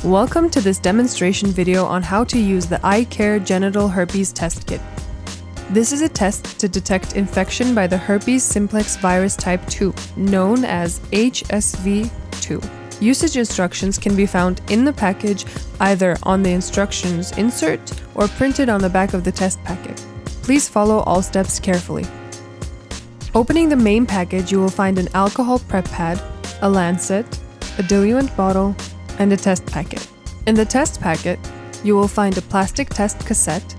Welcome to this demonstration video on how to use the iCare Genital Herpes Test Kit. This is a test to detect infection by the herpes simplex virus type 2, known as HSV2. Usage instructions can be found in the package, either on the instructions insert or printed on the back of the test packet. Please follow all steps carefully. Opening the main package, you will find an alcohol prep pad, a lancet, a diluent bottle, and a test packet. In the test packet, you will find a plastic test cassette,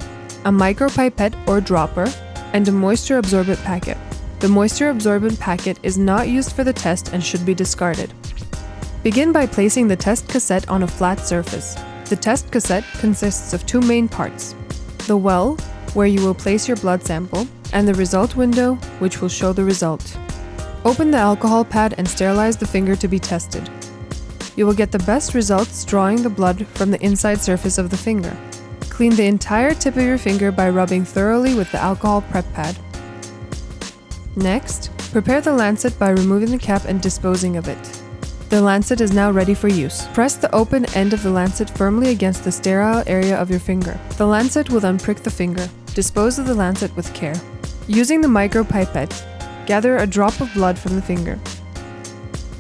a micropipette or dropper, and a moisture absorbent packet. The moisture absorbent packet is not used for the test and should be discarded. Begin by placing the test cassette on a flat surface. The test cassette consists of two main parts: the well, where you will place your blood sample, and the result window, which will show the result. Open the alcohol pad and sterilize the finger to be tested. You will get the best results drawing the blood from the inside surface of the finger. Clean the entire tip of your finger by rubbing thoroughly with the alcohol prep pad. Next, prepare the lancet by removing the cap and disposing of it. The lancet is now ready for use. Press the open end of the lancet firmly against the sterile area of your finger. The lancet will then prick the finger. Dispose of the lancet with care. Using the micropipette, gather a drop of blood from the finger.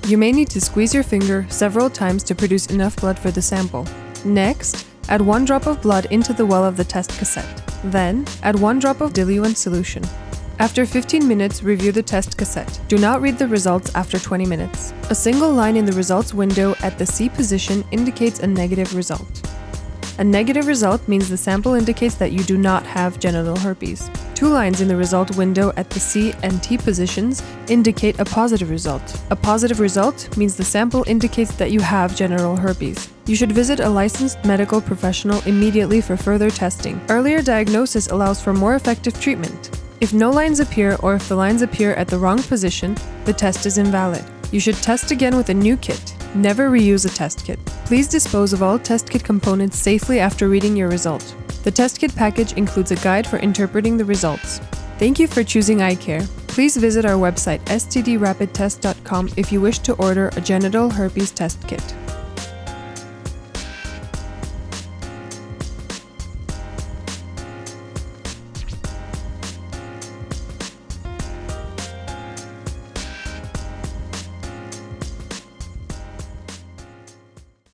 You may need to squeeze your finger several times to produce enough blood for the sample. Next, add 1 drop of blood into the well of the test cassette. Then, add 1 drop of diluent solution. After 15 minutes, review the test cassette. Do not read the results after 20 minutes. A single line in the results window at the C position indicates a negative result. A negative result means the sample indicates that you do not have genital herpes. 2 lines in the result window at the C and T positions indicate a positive result. A positive result means the sample indicates that you have genital herpes. You should visit a licensed medical professional immediately for further testing. Earlier diagnosis allows for more effective treatment. If no lines appear or if the lines appear at the wrong position, the test is invalid. You should test again with a new kit. Never reuse a test kit. Please dispose of all test kit components safely after reading your result. The test kit package includes a guide for interpreting the results. Thank you for choosing iCare. Please visit our website stdrapidtest.com if you wish to order a genital herpes test kit.